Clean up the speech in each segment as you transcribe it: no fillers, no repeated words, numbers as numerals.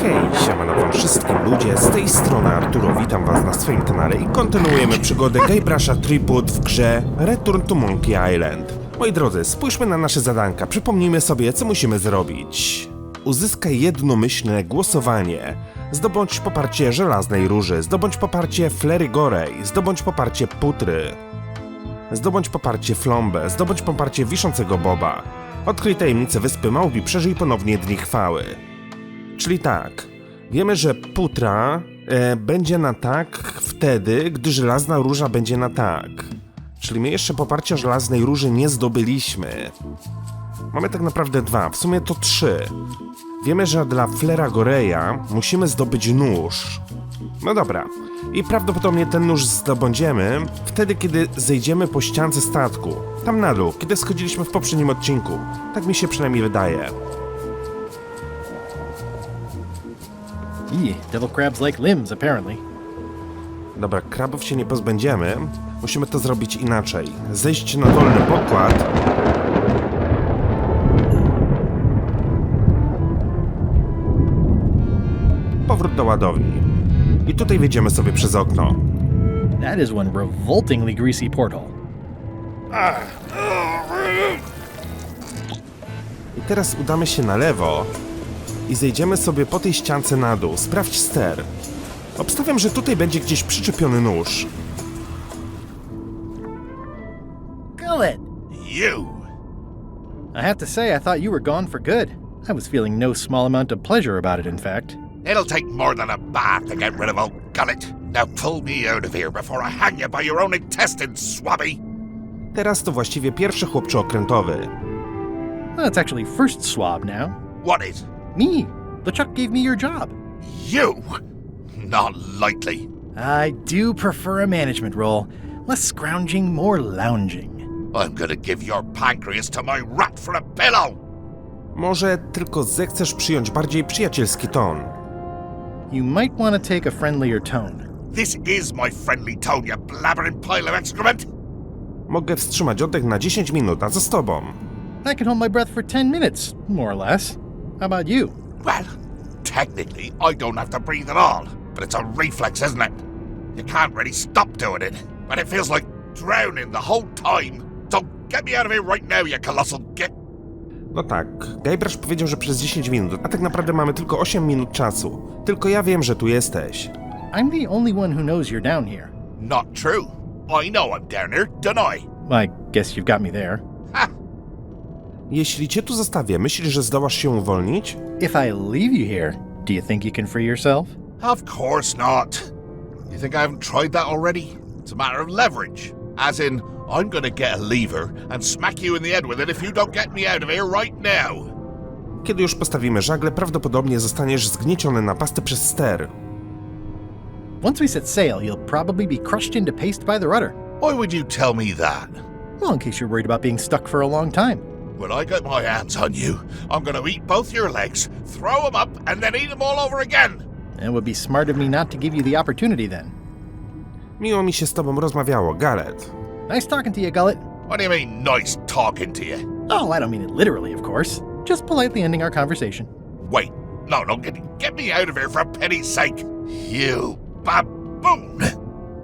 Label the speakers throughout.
Speaker 1: Hej, siemano wam wszystkim ludzie, z tej strony Arturo, witam was na swoim kanale i kontynuujemy przygodę Guybrush'a Threepwood w grze Return to Małpiej Island. Moi drodzy, spójrzmy na nasze zadanka, przypomnijmy sobie, co musimy zrobić. Uzyskaj jednomyślne głosowanie. Zdobądź poparcie Żelaznej Róży, zdobądź poparcie Flery Gorej, zdobądź poparcie Putry. Zdobądź poparcie Flombę, zdobądź poparcie Wiszącego Boba. Odkryj tajemnicę wyspy Małpi, przeżyj ponownie dni chwały. Czyli tak, wiemy, że Putra będzie na tak wtedy, gdy Żelazna Róża będzie na tak. Czyli my jeszcze poparcia Żelaznej Róży nie zdobyliśmy. Mamy tak naprawdę dwa, w sumie to trzy. Wiemy, że dla Flera Goreja musimy zdobyć nóż. No dobra. I prawdopodobnie ten nóż zdobędziemy wtedy, kiedy zejdziemy po ściance statku. Tam na dół, kiedy schodziliśmy w poprzednim odcinku. Tak mi się przynajmniej wydaje.
Speaker 2: Devil crabs like limbs, apparently.
Speaker 1: Dobra, krabów się nie pozbędziemy. Musimy to zrobić inaczej. Zejść na dolny pokład. Powrót do ładowni. I tutaj wejdziemy sobie przez okno.
Speaker 2: That is one revoltingly greasy portal.
Speaker 1: I teraz udamy się na lewo i zejdziemy sobie po tej ściance na dół. Sprawdź ster. Obstawiam, że tutaj będzie gdzieś przyczepiony nóż.
Speaker 2: Gullet!
Speaker 3: You!
Speaker 2: I have to say, I thought you were gone for good. I was feeling no small amount of pleasure about it, in fact.
Speaker 3: It'll take more than a bath to get rid of old Gullet. Now pull me out of here before I hang you by your own intestines, swabby!
Speaker 1: Teraz to właściwie pierwszy chłopczy okrętowy.
Speaker 2: Well, it's actually first swab now.
Speaker 3: What is?
Speaker 2: Me. LeChuck gave me your job.
Speaker 3: You? Not likely.
Speaker 2: I do prefer a management role. Less scrounging, more lounging.
Speaker 3: I'm gonna give your pancreas to my rat for a pillow!
Speaker 1: Może tylko zechcesz przyjąć bardziej przyjacielski ton.
Speaker 2: You might want to take a friendlier tone.
Speaker 3: This is my friendly tone, you blabbering pile of excrement!
Speaker 1: Mogę wstrzymać oddech na 10 minut, a co z tobą?
Speaker 2: I can hold my breath for 10 minutes, more or less. How about you?
Speaker 3: Well, technically, I don't have to breathe at all, but it's a reflex, isn't it? You can't really stop doing it, but it feels like drowning the whole time. So get me out of here right now, you colossal git!
Speaker 1: No tak, Guybrush powiedział, że przez 10 minut, a tak naprawdę mamy tylko 8 minut czasu. Tylko ja wiem, że tu jesteś.
Speaker 2: I'm the only one who knows you're down here.
Speaker 3: Not true. I know I'm down here, don't I?
Speaker 2: I guess you've got me there.
Speaker 3: Ha!
Speaker 1: Jeśli cię tu zostawię, myślisz, że zdołasz się uwolnić?
Speaker 2: If I leave you here, do you think you can free yourself?
Speaker 3: Of course not. You think I haven't tried that already? It's a matter of leverage. As in, I'm gonna get a lever and smack you in the head with it if you don't get me out of here right now.
Speaker 1: Kiedy już postawimy żagle, prawdopodobnie zostaniesz zgnieciony na pastę przez ster.
Speaker 2: Once we set sail, you'll probably be crushed into paste by the rudder.
Speaker 3: Why would you tell me that?
Speaker 2: Well, in case you're worried about being stuck for a long time.
Speaker 3: When I get my hands on you, I'm gonna eat both your legs, throw them up, and then eat them all over again.
Speaker 2: It would be smart of me not to give you the opportunity then.
Speaker 1: Miło mi się z tobą rozmawiało, Gallet.
Speaker 2: Nice talking to you, Gullet.
Speaker 3: What do you mean, nice talking to you?
Speaker 2: Oh, I don't mean it literally, of course. Just politely ending our conversation.
Speaker 3: Wait, no, get me out of here for pity's sake. You baboon!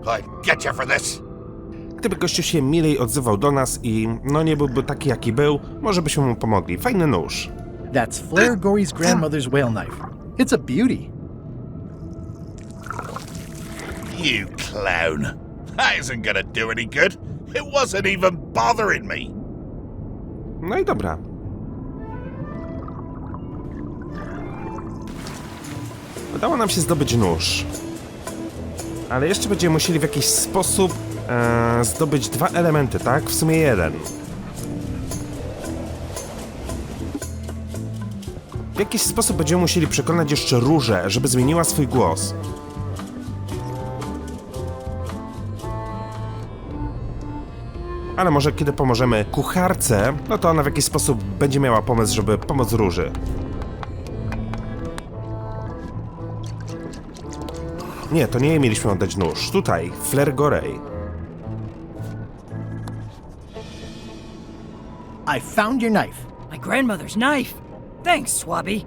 Speaker 3: I'll get you for this.
Speaker 1: Gdyby gościu się milej odzywał do nas i no nie byłby taki jaki był, może byśmy mu pomogli. Fajny nóż.
Speaker 2: That's Flair Gory's grandmother's whale knife. It's a beauty.
Speaker 3: You clown. That isn't gonna do any good. It wasn't even bothering me.
Speaker 1: No i dobra. Udało nam się zdobyć nóż. Ale jeszcze będziemy musieli w jakiś sposób zdobyć dwa elementy, tak? W sumie jeden. W jakiś sposób będziemy musieli przekonać jeszcze Różę, żeby zmieniła swój głos. Ale może kiedy pomożemy kucharce, no to ona w jakiś sposób będzie miała pomysł, żeby pomóc Róży. Nie, to nie jej mieliśmy oddać nóż. Tutaj, Flair Gorej.
Speaker 2: I found your knife.
Speaker 4: My grandmother's knife. Thanks, Swabby.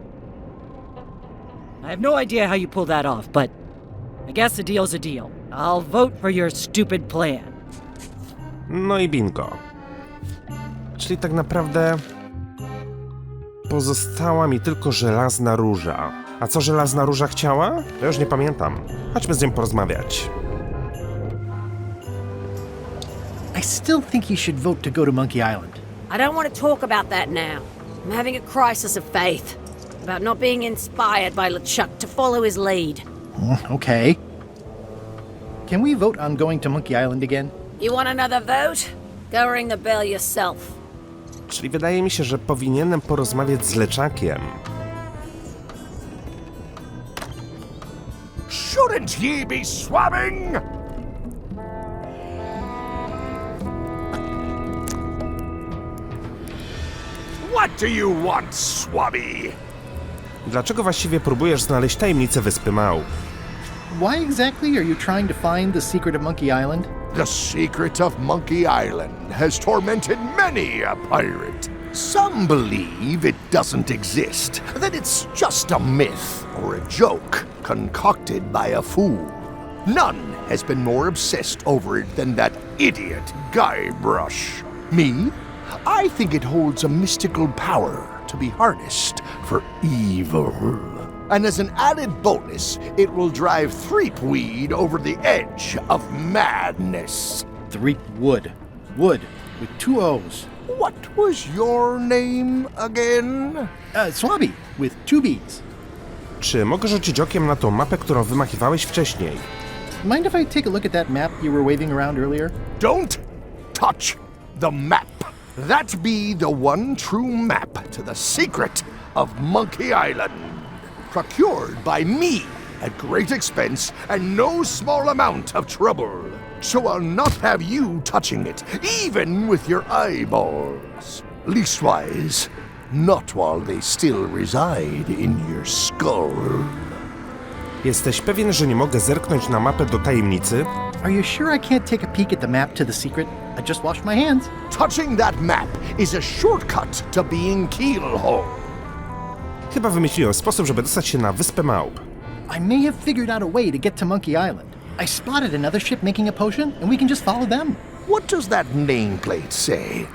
Speaker 4: I have no idea how you pull that off, but I guess the deal's a deal. I'll vote for your stupid plan.
Speaker 1: No i bingo. Czyli tak naprawdę pozostała mi tylko żelazna róża. A co żelazna róża chciała? Ja już nie pamiętam. Chodźmy z nią porozmawiać.
Speaker 2: I still think you should vote to go to Monkey Island.
Speaker 5: I don't want to talk about that now. I'm having a crisis of faith. About not being inspired by LeChuck to follow his lead.
Speaker 2: Okay. Can we vote on going to Monkey Island again?
Speaker 5: You want another vote? Go ring the bell yourself.
Speaker 1: Czyli wydaje mi się, że powinienem porozmawiać z LeChuckiem.
Speaker 3: Shouldn't ye be swabbing? What do you want, swabby?
Speaker 1: Dlaczego właściwie próbujesz znaleźć tajemnicę Wyspy Małp?
Speaker 2: Why exactly are you trying to find the secret of Monkey Island?
Speaker 3: The secret of Monkey Island has tormented many a pirate. Some believe it doesn't exist, that it's just a myth or a joke concocted by a fool. None has been more obsessed over it than that idiot Guybrush. Me? I think it holds a mystical power to be harnessed for evil. And as an added bonus, it will drive Threepwood over the edge of madness.
Speaker 2: Threepwood. Wood, with 2 O's.
Speaker 3: What was your name again?
Speaker 2: Swabby, with 2 B's.
Speaker 1: Czy mogę rzucić okiem na tą mapę, którą wymachiwałeś wcześniej?
Speaker 2: Mind if I take a look at that map you were waving around earlier?
Speaker 3: Don't touch the map. That be the one true map to the secret of Monkey Island. Procured by me at great expense and no small amount of trouble. So I'll not have you touching it, even with your eyeballs. Leastwise, not while they still reside in your skull.
Speaker 1: Jesteś pewien, że nie mogę zerknąć na mapę do tajemnicy?
Speaker 2: Are you sure I can't take a peek at the map to the secret? I just washed my hands.
Speaker 3: Touching that map is a shortcut to being keelhauled.
Speaker 1: Chyba wymyśliłem sposób, żeby dostać się na Wyspę Małp.
Speaker 2: I may have figured out a way to get to Monkey Island. I spotted another ship making a potion, and we can just follow them.
Speaker 3: What does that nameplate say?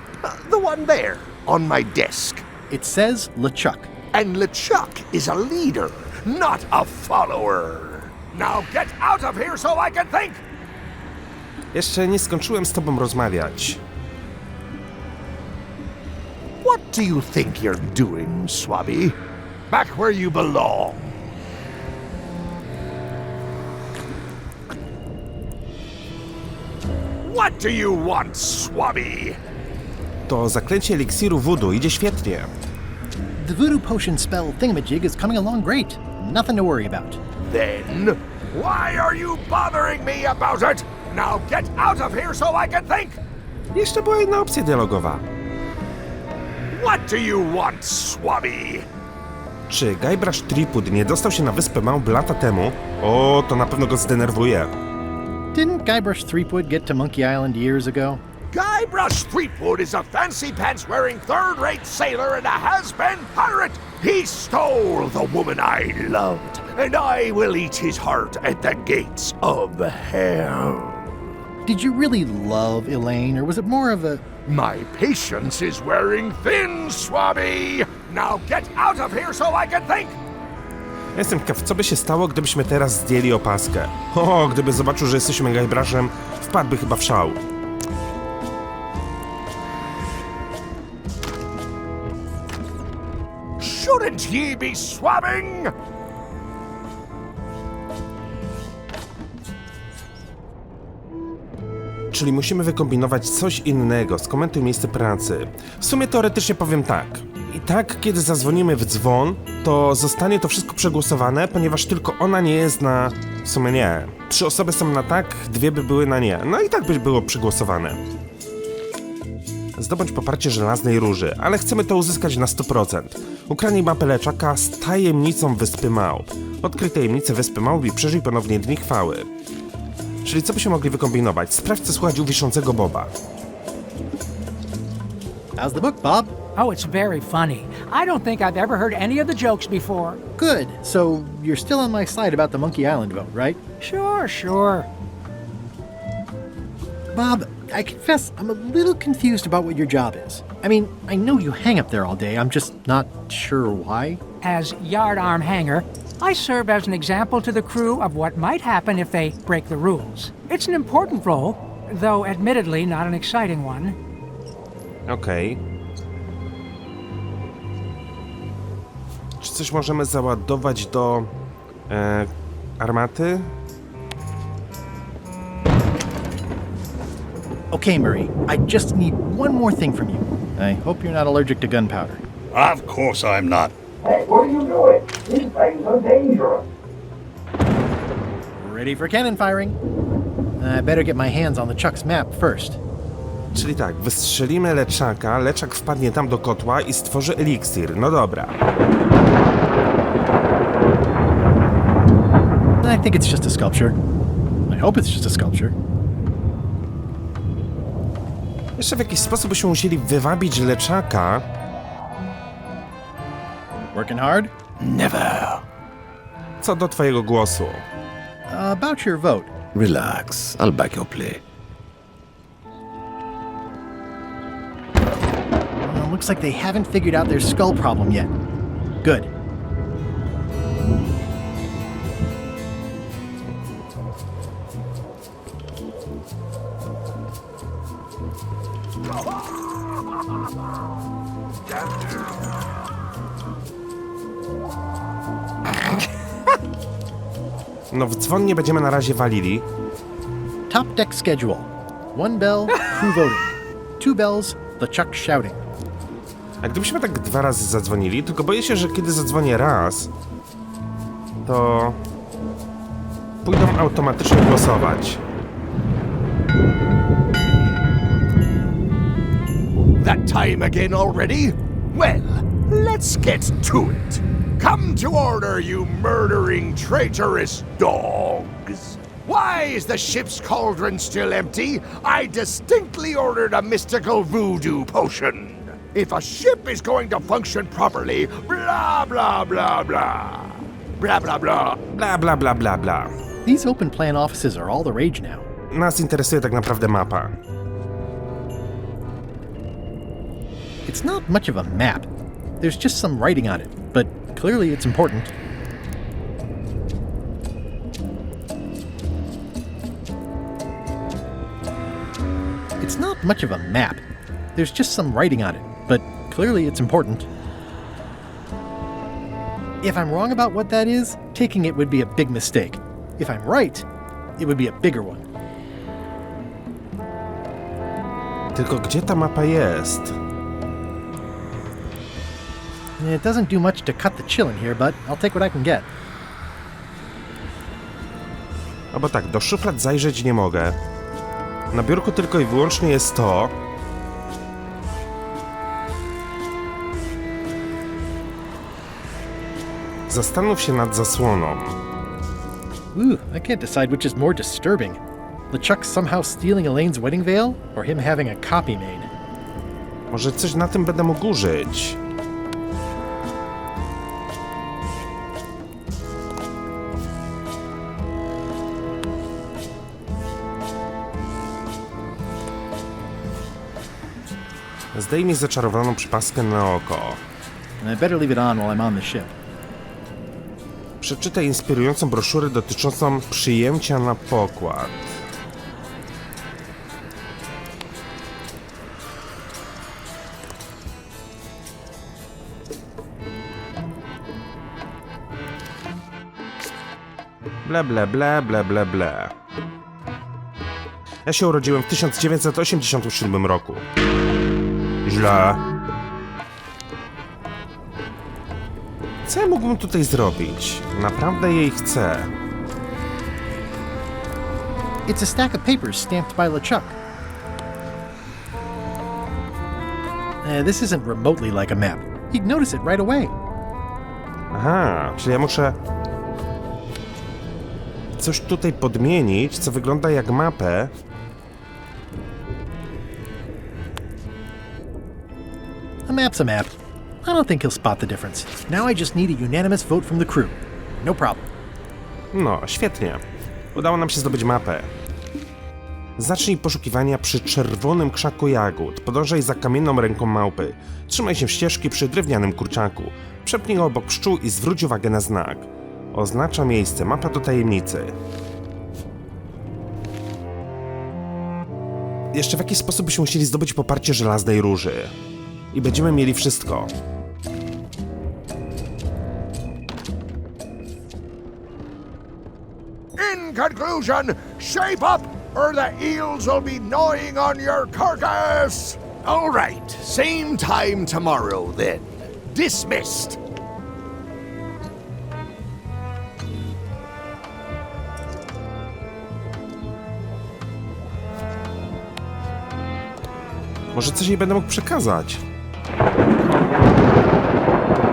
Speaker 3: The one there, on my desk.
Speaker 2: It says LeChuck.
Speaker 3: And LeChuck is a leader, not a follower. Now get out of here so I can think!
Speaker 1: Jeszcze nie skończyłem z tobą rozmawiać.
Speaker 3: What do you think you're doing, Swabby? Back where you belong. What do you want, Swabby?
Speaker 1: To zaklęcie eliksiru voodoo idzie świetnie.
Speaker 2: The voodoo potion spell thingamajig is coming along great. Nothing to worry about.
Speaker 3: Then, why are you bothering me about it? Now get out of here so I can think!
Speaker 1: Jeszcze była jedna opcja dialogowa.
Speaker 3: What do you want, Swabby?
Speaker 1: Czy Guybrush Threepwood nie dostał się na Wyspę Małp lata temu? O, to na pewno go zdenerwuje.
Speaker 2: Didn't Guybrush Threepwood get to Monkey Island years ago?
Speaker 3: Guybrush Threepwood is a fancy-pants-wearing third-rate sailor and a has-been pirate. He stole the woman I loved, and I will eat his heart at the gates of hell.
Speaker 2: Did you really love Elaine, or was it more of a...
Speaker 3: My patience is wearing thin, Swabby. Now get out of here so I can think.
Speaker 1: Jestem ciekaw, co by się stało, gdybyśmy teraz zdjęli opaskę. O, gdyby zobaczył, że jesteśmy Guybrushem, wpadłby chyba w szał.
Speaker 3: Shouldn't ye be swabbing?
Speaker 1: Czyli musimy wykombinować coś innego. Skomentuj miejsce pracy. W sumie teoretycznie powiem tak. I tak, kiedy zadzwonimy w dzwon, to zostanie to wszystko przegłosowane, ponieważ tylko ona nie jest na... W sumie nie. 3 osoby są na tak, 2 by były na nie. No i tak by było przegłosowane. Zdobądź poparcie żelaznej róży, ale chcemy to uzyskać na 100%. Ukradnij mapę LeChucka z tajemnicą Wyspy Małp. Odkryj tajemnicę Wyspy Małp i przeżyj ponownie Dni Chwały. Czyli co byśmy mogli wykombinować? Sprawdź, co słuchać u wiszącego Boba.
Speaker 2: How's the book, Bob?
Speaker 6: Oh, it's very funny. I don't think I've ever heard any of the jokes before.
Speaker 2: Good. So you're still on my side about the Monkey Island vote, right?
Speaker 6: Sure.
Speaker 2: Bob, I confess I'm a little confused about what your job is. I mean, I know you hang up there all day. I'm just not sure why.
Speaker 6: As yardarm hanger, I serve as an example to the crew of what might happen if they break the rules. It's an important role, though admittedly not an exciting one.
Speaker 1: Okej. Czy coś możemy załadować do armaty?
Speaker 2: Okay, Murray, I just need one more thing from you. I hope you're not allergic to gunpowder.
Speaker 7: Of course I'm not.
Speaker 8: Hey, what are you doing? These things are dangerous.
Speaker 2: Ready for cannon firing. I better get my hands on the Chuck's map first.
Speaker 1: Czyli tak, wystrzelimy LeChucka, LeChuck wpadnie tam do kotła i stworzy eliksir. No dobra.
Speaker 2: I think it's just a sculpture. I hope it's just a sculpture.
Speaker 1: Jeszcze w jakiś sposób byśmy musieli wywabić LeChucka.
Speaker 2: Working hard?
Speaker 7: Never.
Speaker 1: Co do twojego głosu.
Speaker 2: About your vote.
Speaker 7: Relax, I'll back your play.
Speaker 2: Looks like they haven't figured out their skull problem yet. Good.
Speaker 1: No w dzwon nie będziemy na razie walili.
Speaker 2: Top deck schedule. 1 bell, crew voting. 2 bells, LeChuck shouting.
Speaker 1: A gdybyśmy tak 2 razy zadzwonili, tylko boję się, że kiedy zadzwonię raz, to pójdą automatycznie głosować.
Speaker 3: That time again already? Well, let's get to it. Come to order, you murdering, traitorous dogs. Why is the ship's cauldron still empty? I distinctly ordered a mystical voodoo potion. If a ship is going to function properly, blah, blah, blah, blah. Blah, blah, blah.
Speaker 1: Bla bla bla bla bla.
Speaker 2: These open plan offices are all the rage now.
Speaker 1: Nas interesuje tak naprawdę mapa.
Speaker 2: It's not much of a map. There's just some writing on it, but clearly it's important. It's not much of a map. There's just some writing on it, but clearly it's important. If I'm wrong about what that is, taking it would be a big mistake. If I'm right, it would be a bigger one.
Speaker 1: Tylko gdzie ta mapa jest?
Speaker 2: It doesn't do much to cut the chill in here, but I'll take what I can get.
Speaker 1: No bo tak, do szuflad zajrzeć nie mogę. Na biurku tylko i wyłącznie jest to. Zastanów się nad zasłoną.
Speaker 2: I can't decide which is more disturbing. LeChuck somehow stealing Elaine's wedding veil, or him having a copy made.
Speaker 1: Może coś na tym będę mógł użyć. Zdejmij zaczarowaną przypaskę na oko.
Speaker 2: I better leave it on while I'm on the ship.
Speaker 1: Przeczytaj inspirującą broszurę dotyczącą przyjęcia na pokład. Ble, ble, ble, ble, ble, ble. Ja się urodziłem w 1987 roku. Źle. Co ja mógłbym tutaj zrobić? Naprawdę jej chcę.
Speaker 2: It's a stack of papers stamped by LeChuck. This isn't remotely like a map. He'd notice it right away.
Speaker 1: Aha, czyli ja muszę coś tutaj podmienić, co wygląda jak mapę.
Speaker 2: A map's a map. I don't think he'll spot the difference. Now I just need a unanimous vote from the crew. No problem.
Speaker 1: No, świetnie. Udało nam się zdobyć mapę. Zacznij poszukiwania przy czerwonym krzaku jagód. Podążaj za kamienną ręką małpy. Trzymaj się ścieżki przy drewnianym kurczaku. Przepnij go obok pszczół i zwróć uwagę na znak. Oznacza miejsce. Mapa do tajemnicy. Jeszcze w jakiś sposób byśmy musieli zdobyć poparcie żelaznej róży. I będziemy mieli wszystko.
Speaker 3: In conclusion, shape up, or the eels will be gnawing on your carcass!
Speaker 9: All right, same time tomorrow then. Dismissed.
Speaker 1: Może coś jej będę mógł przekazać.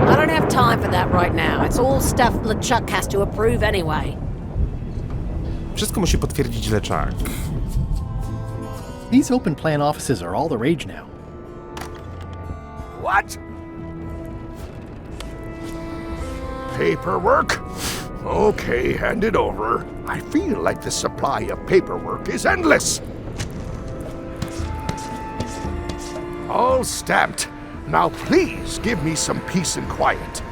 Speaker 5: I don't have time for that right now. It's all stuff LeChuck has to approve anyway.
Speaker 1: Wszystko musi potwierdzić LeChuck.
Speaker 2: These open plan offices are all the rage now.
Speaker 3: What? Paperwork? Okay, hand it over. I feel like the supply of paperwork is endless. All stamped. Now please give me some peace and quiet.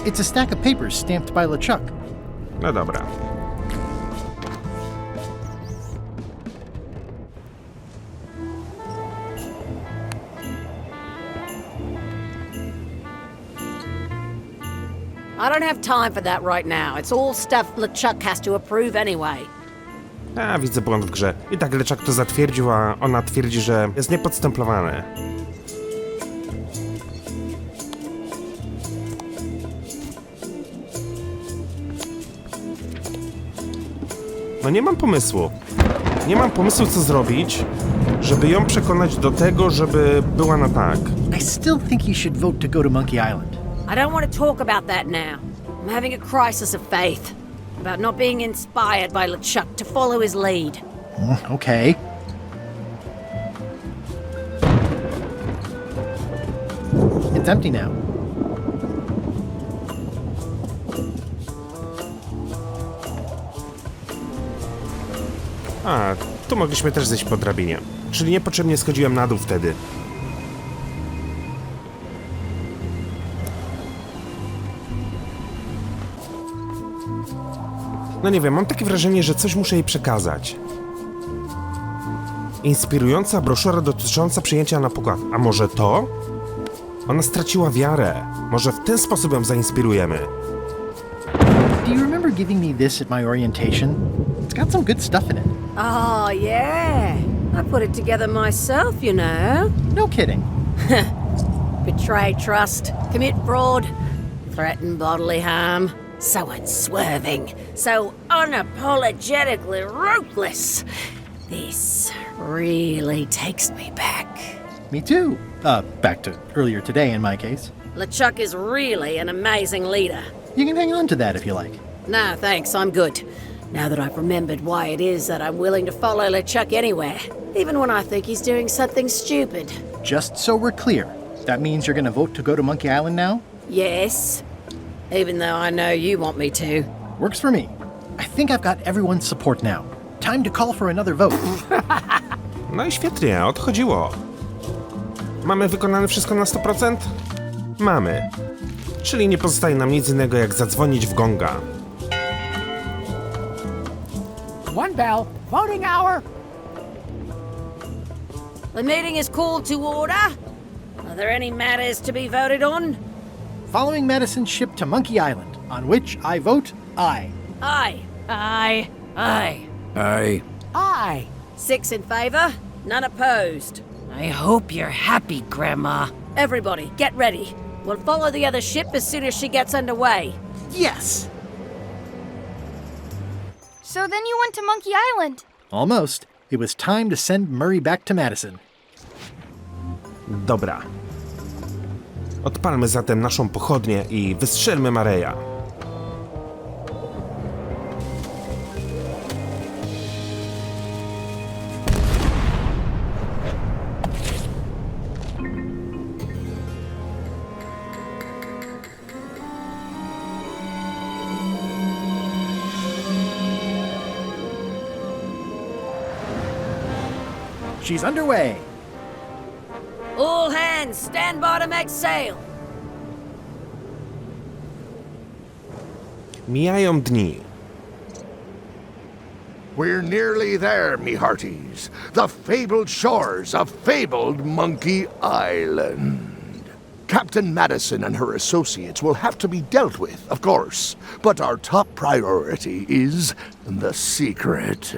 Speaker 2: It's a stack of papers stamped by LeChuck.
Speaker 1: No dobra.
Speaker 5: I don't have time for that right now. It's all stuff LeChuck has to approve anyway.
Speaker 1: A, widzę błąd w grze. I tak LeChuck to zatwierdził, a ona twierdzi, że jest niepodstęplowany. No nie mam pomysłu. Nie mam pomysłu, co zrobić, żeby ją przekonać do tego, żeby była na tak.
Speaker 2: I still think you should vote to go to Monkey Island.
Speaker 5: I don't want to talk about that now. I'm having a crisis of faith. About not being inspired by LeChuck to follow his lead.
Speaker 2: Okay. It's empty now.
Speaker 1: A, tu mogliśmy też zejść po drabinie. Czyli niepotrzebnie schodziłem na dół wtedy. No nie wiem, mam takie wrażenie, że coś muszę jej przekazać. Inspirująca broszura dotycząca przyjęcia na pokład. A może to? Ona straciła wiarę. Może w ten sposób ją zainspirujemy.
Speaker 2: Do you remember giving me this at my orientation? It's got some good stuff in it.
Speaker 5: Oh, yeah. I put it together myself, you know.
Speaker 2: No kidding.
Speaker 5: Betray trust, commit fraud, threaten bodily harm. So unswerving, so unapologetically ruthless. This really takes me back.
Speaker 2: Me too. Back to earlier today in my case.
Speaker 5: LeChuck is really an amazing leader.
Speaker 2: You can hang on to that if you like.
Speaker 5: No, thanks, I'm good. Now that I've remembered why it is that I'm willing to follow LeChuck anywhere, even when I think he's doing something stupid.
Speaker 2: Just so we're clear, that means you're gonna vote to go to Monkey Island now?
Speaker 5: Yes, even though I know you want me to.
Speaker 2: Works for me. I think I've got everyone's support now. Time to call for another vote.
Speaker 1: No i świetnie, odchodziło. Mamy wykonane wszystko na 100%? Mamy. Czyli nie pozostaje nam nic innego jak zadzwonić w gonga.
Speaker 6: One bell. Voting hour.
Speaker 5: The meeting is called to order. Are there any matters to be voted on?
Speaker 2: Following Madison's ship to Monkey Island, on which I vote aye.
Speaker 5: Aye. Aye. Aye.
Speaker 7: Aye.
Speaker 6: Aye.
Speaker 5: 6 in favor, none opposed.
Speaker 4: I hope you're happy, Grandma.
Speaker 5: Everybody, get ready. We'll follow the other ship as soon as she gets underway.
Speaker 2: Yes!
Speaker 10: So then you went to Monkey Island.
Speaker 2: Almost. It was time to send Murray back to Madison.
Speaker 1: Dobra. Odpalmy zatem naszą pochodnię i wystrzelmy Mareja.
Speaker 2: She's underway.
Speaker 5: All hands, stand by to make sail.
Speaker 1: Mijają dni.
Speaker 9: We're nearly there, me hearties. The fabled shores of fabled Monkey Island. Captain Madison and her associates will have to be dealt with, of course. But our top priority is the secret.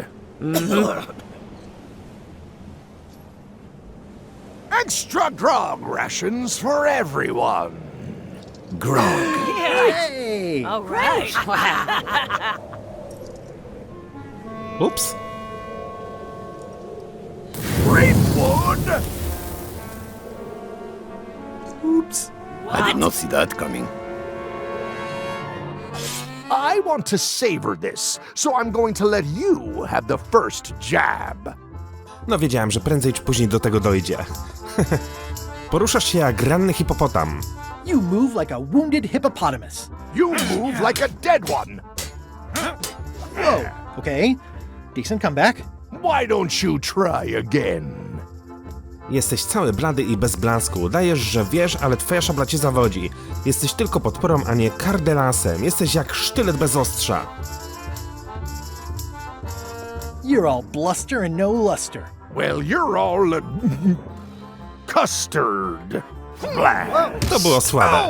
Speaker 9: Extra grog rations for everyone.
Speaker 7: Grog.
Speaker 2: Hey!
Speaker 5: All right.
Speaker 1: Ups.
Speaker 9: Threepwood!
Speaker 7: Oops. I did not see that coming.
Speaker 9: I want to savor this, so I'm going to let you have the first jab.
Speaker 1: No wiedziałem, że prędzej czy później do tego dojdzie. Poruszasz się jak ranny hipopotam.
Speaker 2: You move like a wounded hippopotamus.
Speaker 9: You move like a dead one.
Speaker 2: Whoa, okay. Decent comeback.
Speaker 9: Why don't you try again?
Speaker 1: Jesteś cały blady i bez blasku. Udajesz, że wiesz, ale twoja szabla cię zawodzi. Jesteś tylko podporą, a nie kardelasem. Jesteś jak sztylet bez ostrza.
Speaker 2: You're all bluster and no luster.
Speaker 9: Well, you're all custard. Blast.
Speaker 1: To było słabe.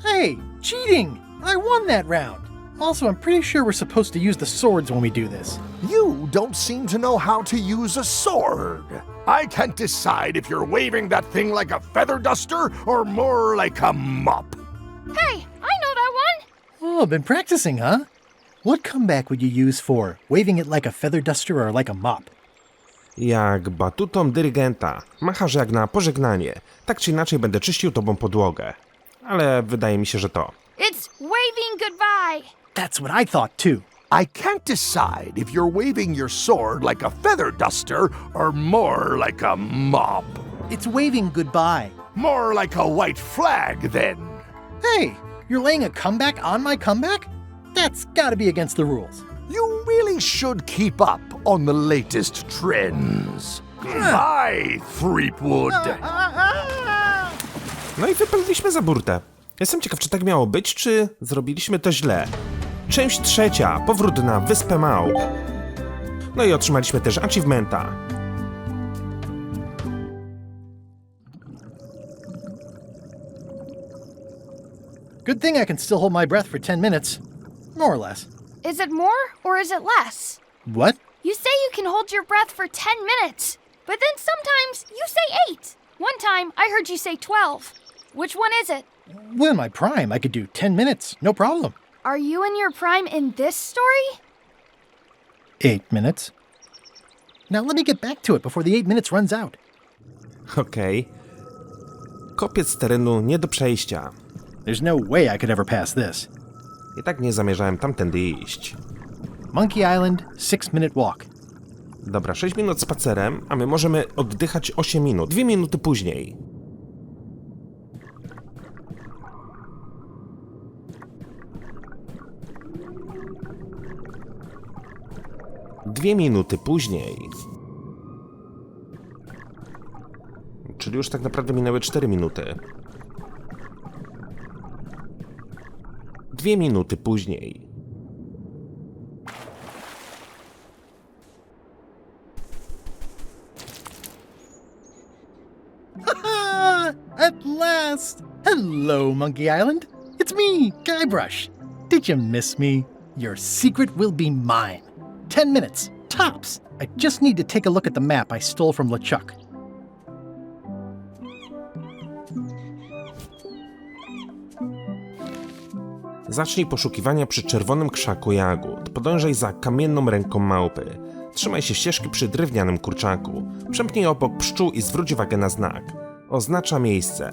Speaker 2: Hey, cheating! I won that round. Also, I'm pretty sure we're supposed to use the swords when we do this.
Speaker 9: You don't seem to know how to use a sword. I can't decide if you're waving that thing like a feather duster or more like a mop.
Speaker 10: Hey, I know that one!
Speaker 2: Oh, been practicing, huh? What comeback would you use for waving it like a feather duster or like a mop?
Speaker 1: Jak batutą dyrygenta. Machasz jak na pożegnanie. Tak czy inaczej będę czyścił tobą podłogę. Ale wydaje mi się, że to.
Speaker 10: It's waving goodbye!
Speaker 2: That's what I thought too.
Speaker 9: I can't decide if you're waving your sword like a feather duster or more like a mop.
Speaker 2: It's waving goodbye.
Speaker 9: More like a white flag, then.
Speaker 2: Hey, you're laying a comeback on my comeback? That's gotta be against the rules.
Speaker 9: You really should keep up on the latest trends. Goodbye, Threepwood.
Speaker 1: No i wypełniliśmy za burtę. Jestem ciekaw, czy tak miało być, czy zrobiliśmy to źle. Część trzecia. Powrót na Wyspę Małp. No i otrzymaliśmy też achievementa.
Speaker 2: Good thing I can still hold my breath for 10 minutes. More or less.
Speaker 10: Is it more or is it less?
Speaker 2: What?
Speaker 10: You say you can hold your breath for 10 minutes, but then sometimes you say 8. One time I heard you say 12. Which one is it?
Speaker 2: Well, in my prime, I could do 10 minutes, no problem.
Speaker 10: Are you in your prime in this story?
Speaker 2: 8 minutes. Now let me get back to it before the 8 minutes runs out.
Speaker 1: Okej. Kopiec terenu nie do przejścia.
Speaker 2: There's no way I could ever pass this.
Speaker 1: I tak nie zamierzałem tamtędy iść.
Speaker 2: Monkey Island, 6-minute walk.
Speaker 1: Dobra, 6 minut spacerem, a my możemy oddychać 8 minut. 2 minuty później. Dwie minuty później. Czyli już tak naprawdę minęły 4 minuty. 2 minuty później.
Speaker 2: At last! Hello, Monkey Island. It's me, Guybrush. Did you miss me? Your secret will be mine. 10 minutes, tops. I just need to take a look at the map I stole from LeChuck.
Speaker 1: Zacznij poszukiwania przy czerwonym krzaku jagód. Podążaj za kamienną ręką małpy. Trzymaj się ścieżki przy drewnianym kurczaku. Przemknij obok pszczół i zwróć uwagę na znak. Oznacza miejsce.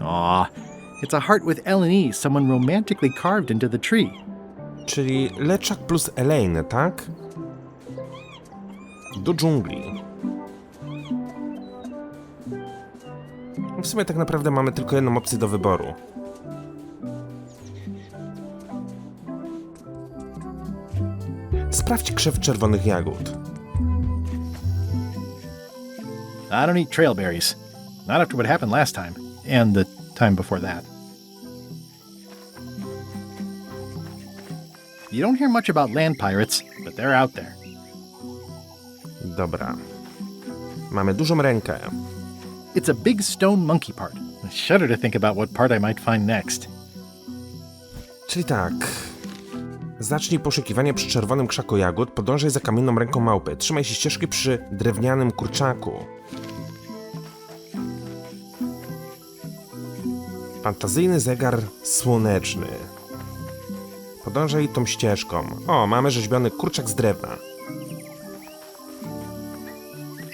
Speaker 2: Aw, it's a heart with Elaine, someone romantically carved into the tree.
Speaker 1: Czyli LeChuck plus Elaine, tak? Do dżungli. W sumie tak naprawdę mamy tylko jedną opcję do wyboru. Sprawdź krzew czerwonych jagód.
Speaker 2: I don't eat trailberries. Not after what happened last time. And the time before that. You don't hear much about land pirates, but they're out there.
Speaker 1: Dobra. Mamy dużą rękę.
Speaker 2: It's a big stone monkey part. I shudder to think about what part I might find next.
Speaker 1: Czyli tak. Zacznij poszukiwanie przy czerwonym krzaku jagód, podążaj za kamienną ręką małpy. Trzymaj się ścieżki przy drewnianym kurczaku. Fantazyjny zegar słoneczny. Podążaj tą ścieżką. O, mamy rzeźbiony kurczak z drewna.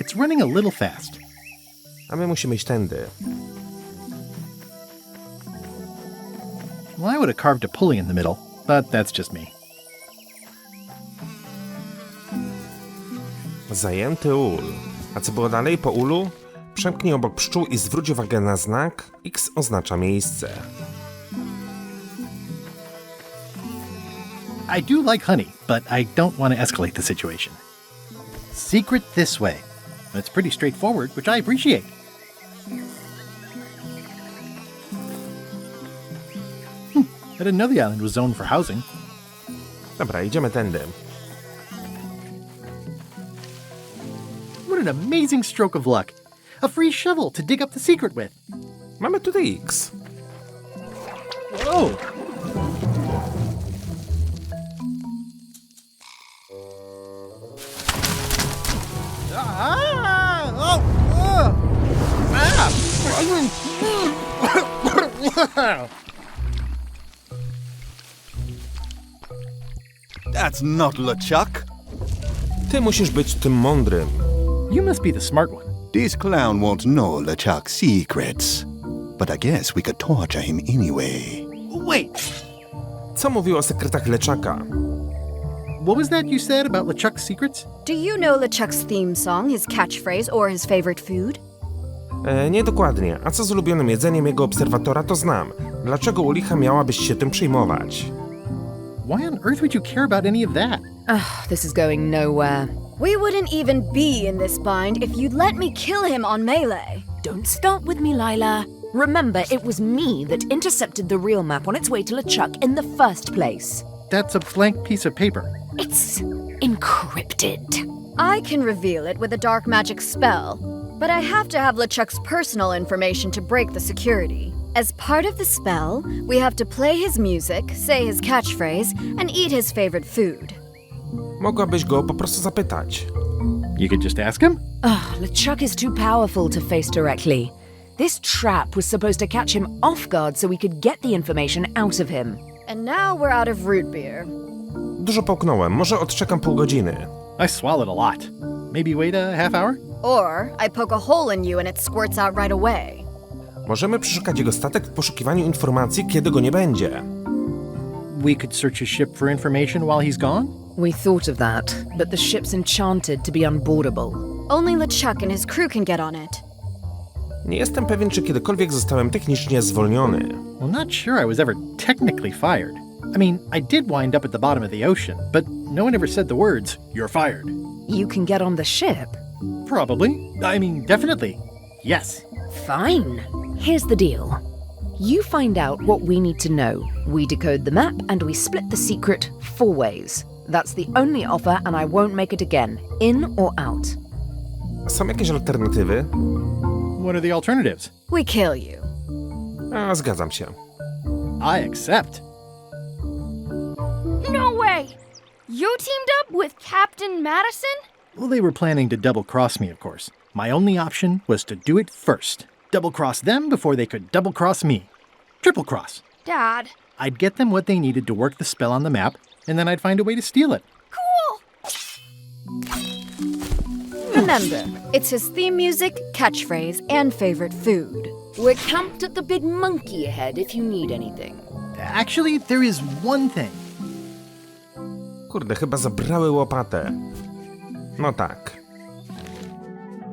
Speaker 2: It's running a little fast.
Speaker 1: A my musimy iść tędy.
Speaker 2: Well, I would have carved a pulley in the middle, but that's just me.
Speaker 1: Zajęty ul. A co było dalej po ulu? Przemknij obok pszczół i zwróć uwagę na znak. X oznacza miejsce.
Speaker 2: I do like honey, but I don't want to escalate the situation. Secret this way. It's pretty straightforward, which I appreciate. I didn't know the island was zoned for housing.
Speaker 1: Dobra, idziemy tędy.
Speaker 2: What an amazing stroke of luck. A free shovel to dig up the secret with.
Speaker 1: Mamy tutaj X.
Speaker 2: Whoa!
Speaker 7: That's not LeChuck.
Speaker 1: Ty musisz być tym mądrym.
Speaker 2: You must be the smart one.
Speaker 7: This clown won't know LeChuck's secrets. But I guess we could torture him anyway.
Speaker 2: Wait!
Speaker 1: Co mówił o sekretach LeChucka?
Speaker 2: What was that you said about LeChuck's secrets?
Speaker 11: Do you know LeChuck's theme song, his catchphrase, or his favorite food?
Speaker 1: Nie dokładnie. A co z ulubionym jedzeniem jego obserwatora, to znam. Dlaczego u licha miałabyś się tym przejmować?
Speaker 2: Why on earth would you care about any of that?
Speaker 11: Ugh, this is going nowhere.
Speaker 10: We wouldn't even be in this bind if you'd let me kill him on Melée.
Speaker 12: Don't start with me, Lila. Remember, it was me that intercepted the real map on its way to LeChuck in the first place.
Speaker 2: That's a blank piece of paper.
Speaker 12: It's encrypted.
Speaker 10: I can reveal it with a dark magic spell, but I have to have LeChuck's personal information to break the security. As part of the spell, we have to play his music, say his catchphrase, and eat his favorite food.
Speaker 1: Mogłabyś go po prostu zapytać.
Speaker 2: You could just ask him?
Speaker 12: Ugh, LeChuck is too powerful to face directly. This trap was supposed to catch him off guard so we could get the information out of him.
Speaker 10: And now we're out of root beer.
Speaker 1: Dużo połknąłem, może odczekam pół godziny.
Speaker 2: I swallowed a lot. Maybe wait a half hour?
Speaker 10: Or I poke a hole in you and it squirts out right away.
Speaker 1: Możemy przeszukać jego statek w poszukiwaniu informacji, kiedy go nie będzie.
Speaker 2: We could search his ship for information while he's gone?
Speaker 12: We thought of that, but the ship's enchanted to be unboardable.
Speaker 10: Only LeChuck and his crew can get on it.
Speaker 1: Nie jestem pewien, czy kiedykolwiek zostałem technicznie zwolniony.
Speaker 2: Well, not sure I was ever technically fired. I mean, I did wind up at the bottom of the ocean, but no one ever said the words, "You're fired."
Speaker 12: You can get on the ship?
Speaker 2: Probably. I mean, definitely. Yes.
Speaker 12: Fine. Here's the deal. You find out what we need to know. We decode the map and we split the secret 4 ways. That's the only offer and I won't make it again. In or out.
Speaker 1: Są jakieś alternatywy?
Speaker 2: What are the alternatives?
Speaker 10: We kill you.
Speaker 1: A, zgadzam się.
Speaker 2: I accept.
Speaker 10: No way! You teamed up with Captain Madison?
Speaker 2: Well, they were planning to double-cross me, of course. My only option was to do it first. Double-cross them before they could double-cross me. Triple-cross.
Speaker 10: Dad.
Speaker 2: I'd get them what they needed to work the spell on the map, and then I'd find a way to steal it.
Speaker 10: Cool! Remember, it's his theme music, catchphrase, and favorite food.
Speaker 12: We're camped at the big monkey ahead if you need anything.
Speaker 2: Actually, there is one thing.
Speaker 1: Kurde, chyba zabrały łopatę. No tak.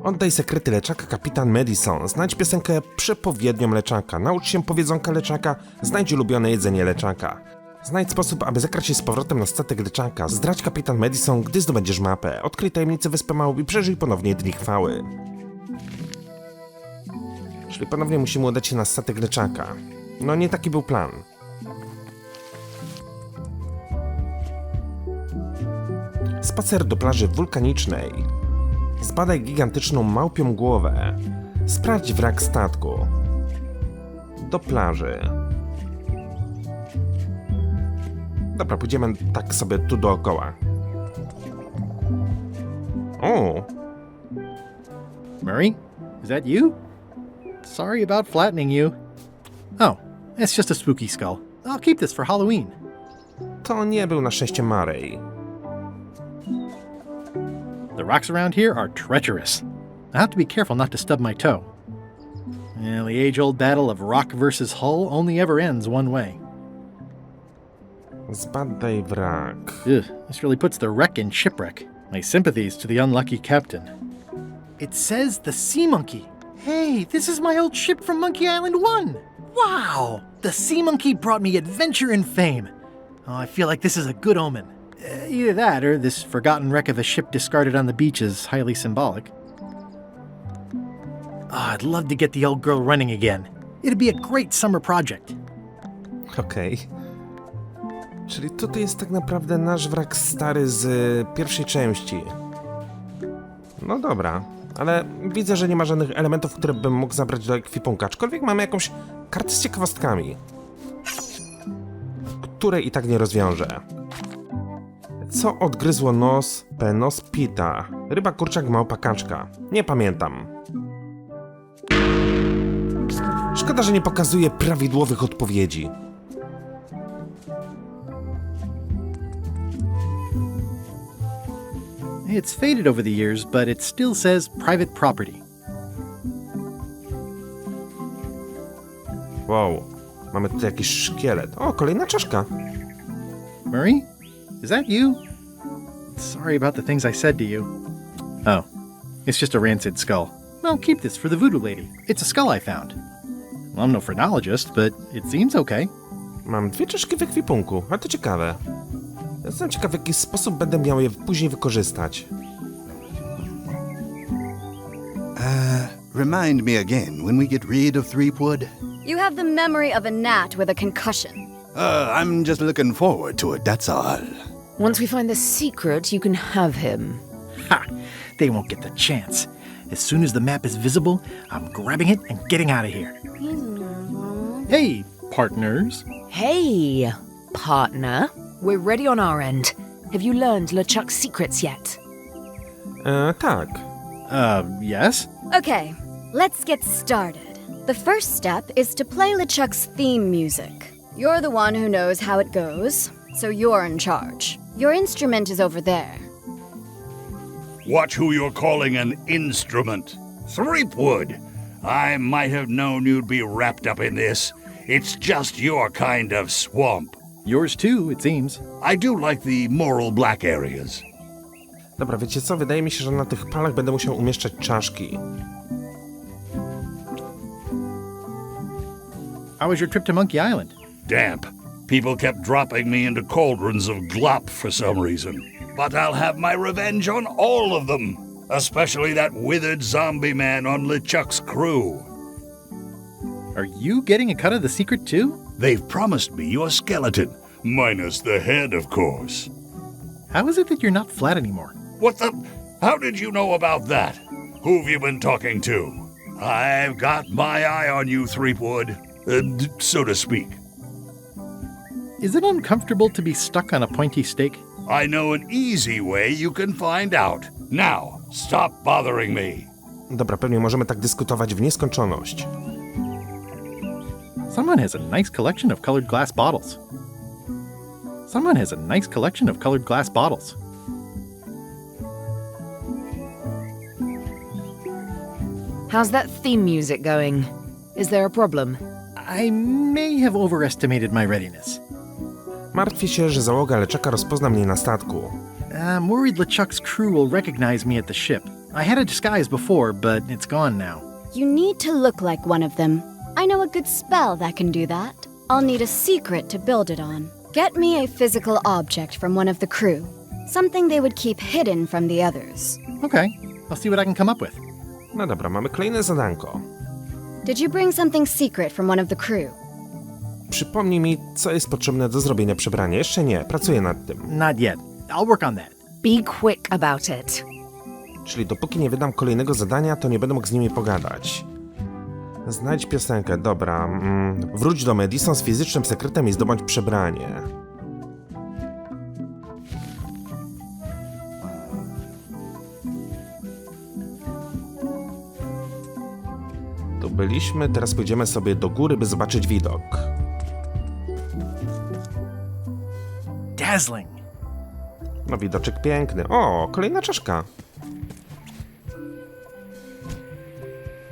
Speaker 1: Oddaj sekrety LeChucka, kapitan Madison. Znajdź piosenkę przepowiednią LeChucka. Naucz się powiedzonka LeChucka. Znajdź ulubione jedzenie LeChucka. Znajdź sposób, aby zakrać się z powrotem na statek LeChucka, zdradź kapitan Madison, gdy zdobędziesz mapę, odkryj tajemnicę Wyspy Małpii i przeżyj ponownie dni chwały. Czyli ponownie musimy udać się na statek LeChucka. No nie taki był plan. Spacer do plaży wulkanicznej. Zbadaj gigantyczną małpią głowę. Sprawdź wrak statku. Do plaży. Dobra, pójdziemy tak sobie tu dookoła. O!
Speaker 2: Murray? Is that you? Sorry about flattening you. Oh, it's just a spooky skull. I'll keep this for Halloween.
Speaker 1: To nie był na szczęście Murray.
Speaker 2: The rocks around here are treacherous. I have to be careful not to stub my toe. Well, the age-old battle of rock versus hull only ever ends one way.
Speaker 1: Zbadaj wrak.
Speaker 2: Ugh, this really puts the wreck in shipwreck. My sympathies to the unlucky captain. It says the Sea Monkey. Hey, this is my old ship from Monkey Island 1. Wow! The Sea Monkey brought me adventure and fame. Oh, I feel like this is a good omen. Either that, or this forgotten wreck of a ship discarded on the beach is highly symbolic. Oh, I'd love to get the old girl running again. It'd be a great summer project.
Speaker 1: Okej. Czyli tutaj jest tak naprawdę nasz wrak stary z pierwszej części. No dobra, ale widzę, że nie ma żadnych elementów, które bym mógł zabrać do ekwipunka, aczkolwiek mamy jakąś kartę z ciekawostkami, której i tak nie rozwiążę. Co odgryzło nos penos pita? Ryba, kurczak, małpa, kaczka. Nie pamiętam. Szkoda, że nie pokazuje prawidłowych odpowiedzi.
Speaker 2: It's faded over the years, but it still says private property.
Speaker 1: Wow, mamy tutaj jakiś szkielet. O, kolejna czaszka.
Speaker 2: Murray? Is that you? Sorry about the things I said to you. Oh, it's just a rancid skull. Well, keep this for the voodoo lady. It's a skull I found. Well, I'm no phrenologist, but it seems okay.
Speaker 1: Mam 2 czaszki w ekwipunku, a to ciekawe. Jestem ciekaw, w jaki sposób będę miał je później wykorzystać.
Speaker 7: Remind me again when we get rid of Threepwood?
Speaker 10: You have the memory of a gnat with a concussion.
Speaker 7: I'm just looking forward to it, that's all.
Speaker 12: Once we find the secret, you can have him.
Speaker 2: Ha! They won't get the chance. As soon as the map is visible, I'm grabbing it and getting out of here. Hey, partners.
Speaker 12: Hey, partner. We're ready on our end. Have you learned LeChuck's secrets yet?
Speaker 1: Tak.
Speaker 2: Yes?
Speaker 10: Okay, let's get started. The first step is to play LeChuck's theme music. You're the one who knows how it goes, so you're in charge. Your instrument is over there.
Speaker 13: Watch who you're calling an instrument. Threepwood! I might have known you'd be wrapped up in this. It's just your kind of swamp.
Speaker 2: Yours too, it seems.
Speaker 13: I do like the moral black areas.
Speaker 1: Dobra, wiecie co? Wydaje mi się, że na tych palach będę musiał umieszczać czaszki.
Speaker 2: How was your trip to Monkey Island?
Speaker 13: Damp. People kept dropping me into cauldrons of glop for some reason. But I'll have my revenge on all of them. Especially that withered zombie man on LeChuck's crew.
Speaker 2: Are you getting a cut of the secret too?
Speaker 13: They've promised me your skeleton. Minus the head, of course.
Speaker 2: How is it that you're not flat anymore?
Speaker 13: What the? How did you know about that? Who've you been talking to? I've got my eye on you, Threepwood. So to speak.
Speaker 2: Is it uncomfortable to be stuck on a pointy stake?
Speaker 13: I know an easy way you can find out. Now, stop bothering me.
Speaker 1: Dobra, pewnie możemy tak dyskutować w nieskończoność.
Speaker 2: Someone has a nice collection of colored glass bottles. Someone has a nice collection of colored glass bottles.
Speaker 12: How's that theme music going? Is there a problem?
Speaker 2: I may have overestimated my readiness.
Speaker 1: Martwię się, że załoga LeChucka rozpozna mnie na statku.
Speaker 2: I'm worried LeChuck's crew will recognize me at the ship. I had a disguise before, but it's gone now.
Speaker 10: You need to look like one of them. I know a good spell that can do that. I'll need a secret to build it on.
Speaker 11: Get me a physical object from one of the crew. Something they would keep hidden from the others.
Speaker 2: Okay, I'll see what I can come up with.
Speaker 1: No dobra, mamy kolejne zadanko.
Speaker 11: Did you bring something secret from one of the crew?
Speaker 1: Przypomnij mi, co jest potrzebne do zrobienia przebrania. Jeszcze nie, pracuję nad tym.
Speaker 2: Not yet. I'll work on that.
Speaker 12: Be quick about it.
Speaker 1: Czyli dopóki nie wydam kolejnego zadania, to nie będę mógł z nimi pogadać. Znajdź piosenkę, dobra. Wróć do Madison z fizycznym sekretem i zdobądź przebranie. Tu byliśmy, teraz pójdziemy sobie do góry, by zobaczyć widok.
Speaker 2: Dazzling.
Speaker 1: No widoczek piękny. O, kolejna czaszka.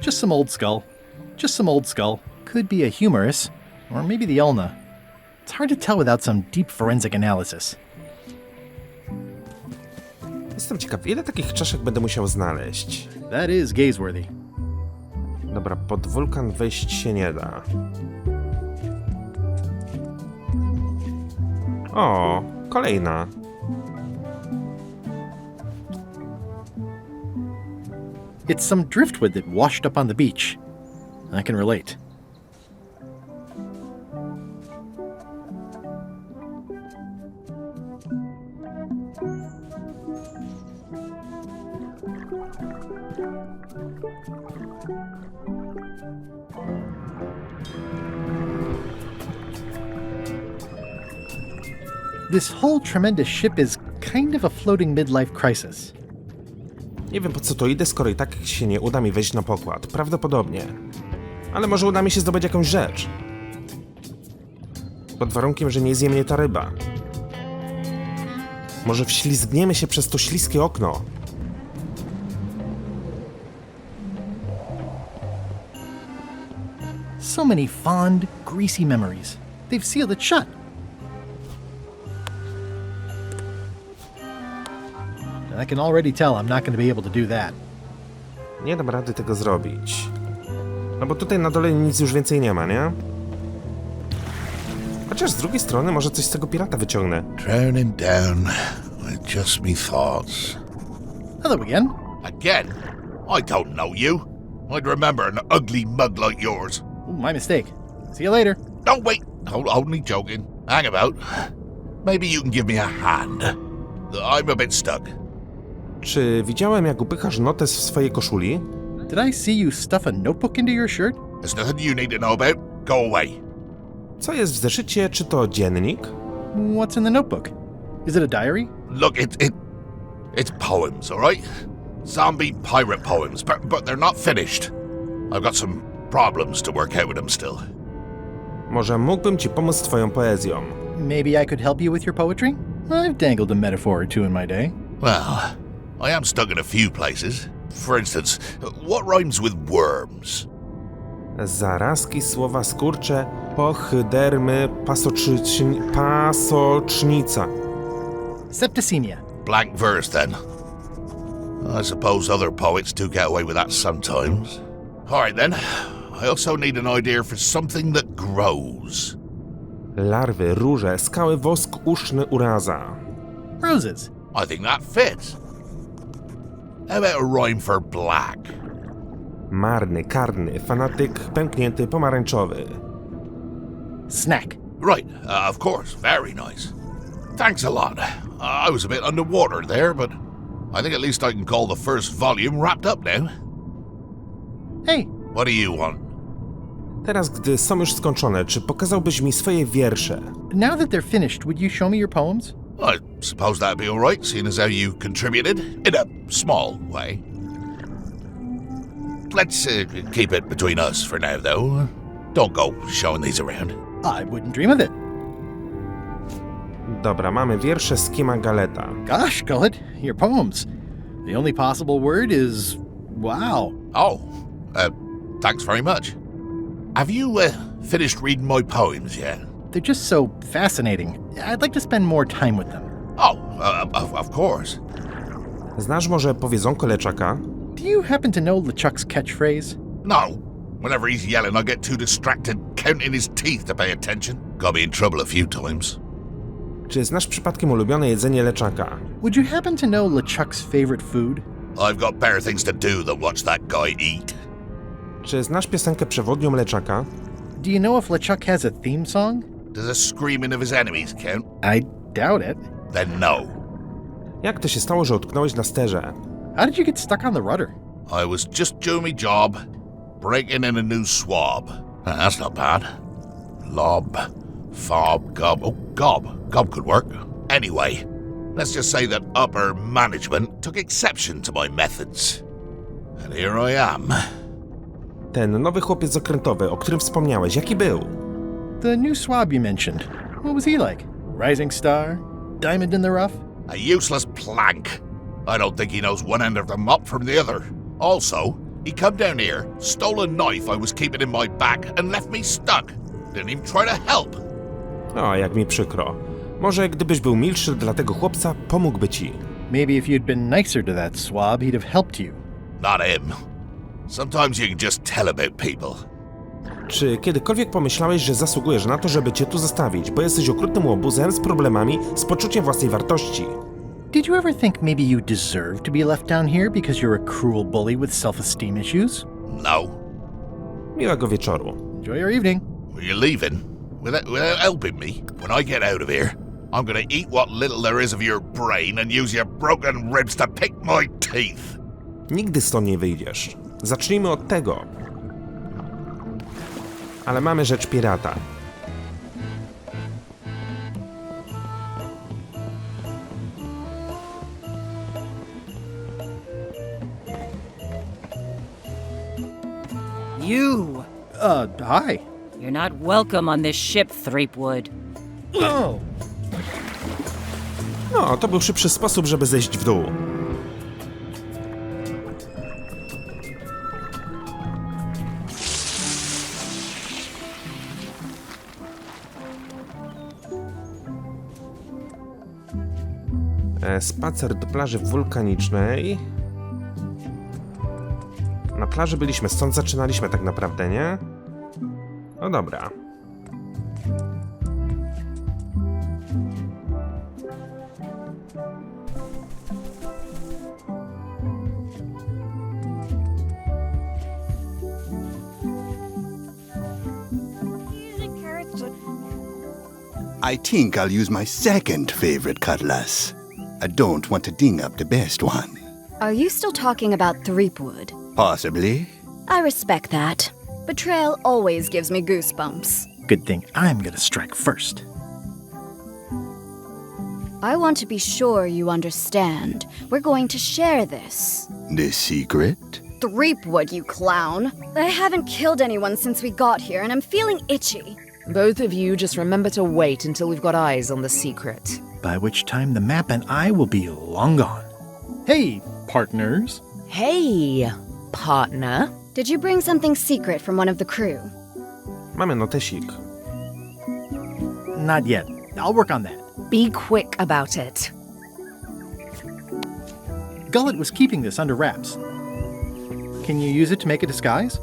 Speaker 2: Just some old skull. Just some old skull. Could be a humerus, or maybe the ulna. It's hard to tell without some deep forensic analysis.
Speaker 1: Jestem ciekaw, ile takich czaszek będę musiał znaleźć.
Speaker 2: That is gazeworthy.
Speaker 1: Dobra, pod wulkan wejść się nie da. O, kolejna.
Speaker 2: It's some driftwood that washed up on the beach. I can relate. This whole tremendous ship is kind of a floating midlife crisis.
Speaker 1: Nie wiem, po co to idę, skoro i tak się nie uda mi wejść na pokład. Prawdopodobnie. Ale może uda mi się zdobyć jakąś rzecz. Pod warunkiem, że nie zje mnie ta ryba. Może wślizgniemy się przez to śliskie okno.
Speaker 2: So many fond, greasy memories. They've sealed it shut. I can already tell I'm not going to be able to do that.
Speaker 1: Nie dam rady tego zrobić. No bo tutaj na dole nic już więcej nie ma, nie? Chociaż z drugiej strony może coś z tego pirata wyciągnę.
Speaker 3: Drowning down with just me thoughts.
Speaker 2: Hello again.
Speaker 3: Again? I don't know you. I'd remember an ugly mug like yours.
Speaker 2: Ooh, my mistake. See you later.
Speaker 3: Oh, wait. Only joking. Hang about. Maybe you can give me a hand. I'm a bit stuck.
Speaker 1: Czy widziałem, jak upychasz notes w swojej koszuli?
Speaker 2: Did I see you stuff a notebook into your shirt?
Speaker 3: There's nothing you need to know about. Go away.
Speaker 1: Co jest w zeszycie? Czy to dziennik?
Speaker 2: What's in the notebook? Is it a diary?
Speaker 3: Look, it's poems, all right? Zombie pirate poems, but they're not finished. I've got some problems to work out with them still.
Speaker 1: Może mógłbym ci pomóc z twoją poezją.
Speaker 2: Maybe I could help you with your poetry? I've dangled a metaphor or two in my day.
Speaker 3: Well, I am stuck in a few places. For instance, what rhymes with worms?
Speaker 1: Zarazki, słowa skurcze, pochydermy, pasocznica.
Speaker 2: Septicemia.
Speaker 3: Blank verse, then. I suppose other poets do get away with that sometimes. All right, then. I also need an idea for something that grows.
Speaker 1: Larwy, róże, skały, wosk, uszny, uraza.
Speaker 2: Roses.
Speaker 3: I think that fits. How about a rhyme for black?
Speaker 1: Marny, karny, fanatyk, pęknięty, pomarańczowy.
Speaker 2: Snack.
Speaker 3: Right, of course. Very nice. Thanks a lot. I was a bit underwater there, but I think at least I can call the first volume wrapped up now.
Speaker 2: Hey.
Speaker 3: What do you want?
Speaker 1: Teraz, gdy są już skończone, czy pokazałbyś mi swoje wiersze?
Speaker 2: Now that they're finished, would you show me your poems?
Speaker 3: I suppose that'd be all right, seeing as how you contributed in a small way. Let's keep it between us for now, though. Don't go showing these around.
Speaker 2: I wouldn't dream of it.
Speaker 1: Dobra, mamy wiersze Skima Galeta.
Speaker 2: Gosh, Gullet, your poems. The only possible word is wow.
Speaker 3: Oh, thanks very much. Have you finished reading my poems yet?
Speaker 2: They're just so fascinating. I'd like to spend more time with them.
Speaker 3: Oh, of course.
Speaker 1: Znasz może powiedzonko LeChucka?
Speaker 2: Do you happen to know LeChuck's catchphrase?
Speaker 3: No. Whenever he's yelling, I get too distracted counting his teeth to pay attention. Got me in trouble a few times.
Speaker 1: Czy znasz przypadkiem ulubione jedzenie LeChucka?
Speaker 2: Would you happen to know LeChuck's favorite food?
Speaker 3: I've got better things to do than watch that guy eat.
Speaker 1: Czy znasz piosenkę przewodnią LeChucka?
Speaker 2: Do you know if LeChuck has a theme song?
Speaker 3: Does the screaming of his enemies count?
Speaker 2: I doubt it.
Speaker 3: Then no.
Speaker 1: Jak to się stało, że utknąłeś na sterze?
Speaker 2: How did you get stuck on the rudder?
Speaker 3: I was just doing my job, breaking in a new swab. That's not bad. Lob, fob, gob. Oh, gob. Gob could work. Anyway, let's just say that upper management took exception to my methods. And here I am.
Speaker 1: Ten nowy chłopiec okrętowy, o którym wspomniałeś, jaki był?
Speaker 2: The new swab you mentioned. What was he like? Rising star? Diamond in the rough?
Speaker 3: A useless plank. I don't think he knows one end of the mop from the other. Also, he come down here, stole a knife I was keeping in my back, and left me stuck. Didn't even try to help.
Speaker 1: O, jak mi przykro. Może gdybyś był milszy dla tego chłopca, pomógłby ci.
Speaker 2: Maybe if you'd been nicer to that swab, he'd have helped you.
Speaker 3: Not him. Sometimes you can just tell about people.
Speaker 1: Czy kiedykolwiek pomyślałeś, że zasługujesz na to, żeby cię tu zostawić, bo jesteś okrutnym łobuzem z problemami, z poczuciem własnej wartości?
Speaker 2: Did you ever think maybe you deserve to be left down here because you're a cruel bully with self-esteem issues?
Speaker 3: No.
Speaker 1: Miłego wieczoru.
Speaker 2: Enjoy your evening.
Speaker 3: Were you leaving? Without helping me? When I get out of here, I'm gonna eat what little there is of your brain and use your broken ribs to pick my teeth.
Speaker 1: Nigdy stąd nie wyjdziesz. Zacznijmy od tego. Ale mamy rzecz pirata.
Speaker 4: You!
Speaker 2: Hi.
Speaker 4: You're not welcome on this ship, Threepwood.
Speaker 2: Oh.
Speaker 1: No, to był szybszy sposób, żeby zejść w dół. Spacer do plaży wulkanicznej. Na plaży byliśmy, stąd zaczynaliśmy tak naprawdę, nie? No dobra.
Speaker 7: I think I'll use my second favorite cutlass. I don't want to ding up the best one.
Speaker 11: Are you still talking about Threepwood?
Speaker 7: Possibly.
Speaker 11: I respect that. Betrayal always gives me goosebumps.
Speaker 2: Good thing I'm gonna strike first.
Speaker 11: I want to be sure you understand. We're going to share this.
Speaker 7: The secret?
Speaker 11: Threepwood, you clown. I haven't killed anyone since we got here, and I'm feeling itchy.
Speaker 12: Both of you just remember to wait until we've got eyes on the secret.
Speaker 2: By which time the map and I will be long gone. Hey, partners.
Speaker 12: Hey, partner.
Speaker 11: Did you bring something secret from one of the crew?
Speaker 1: Mamy notesik.
Speaker 2: Not yet. I'll work on that.
Speaker 12: Be quick about it.
Speaker 2: Gullet was keeping this under wraps. Can you use it to make a disguise?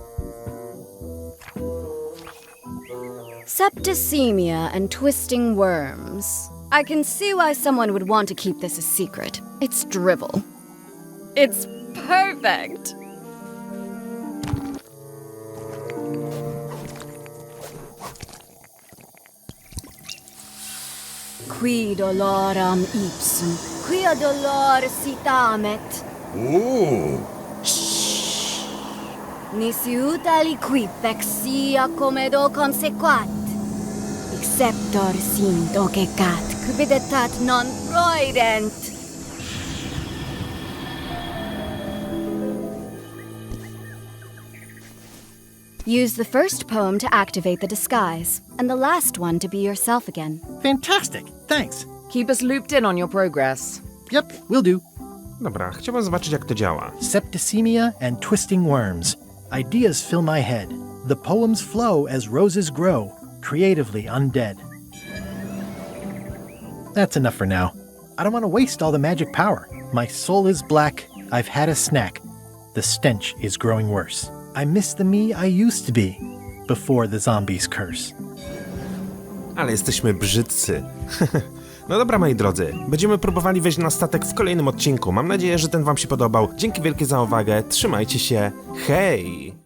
Speaker 11: Septicemia and twisting worms. I can see why someone would want to keep this a secret. It's drivel. It's perfect! Qui doloram ipsum, quia dolor citamet.
Speaker 3: Ooh.
Speaker 11: Nisi utali quip exia comedo consequat. Exceptor sim docecat, cubidetat non proident. Use the first poem to activate the disguise, and the last one to be yourself again.
Speaker 2: Fantastic! Thanks.
Speaker 12: Keep us looped in on your progress.
Speaker 2: Yep, will do.
Speaker 1: Dobra, chciałbym zobaczyć, jak to działa.
Speaker 2: Septicemia and twisting worms. Ideas fill my head. The poems flow as roses grow, creatively undead. That's enough for now. I don't want to waste all the magic power. My soul is black. I've had a snack. The stench is growing worse. I miss the me I used to be before the zombies curse.
Speaker 1: Ale jesteśmy brzydcy. No dobra, moi drodzy, będziemy próbowali wejść na statek w kolejnym odcinku. Mam nadzieję, że ten wam się podobał. Dzięki wielkie za uwagę, trzymajcie się, hej!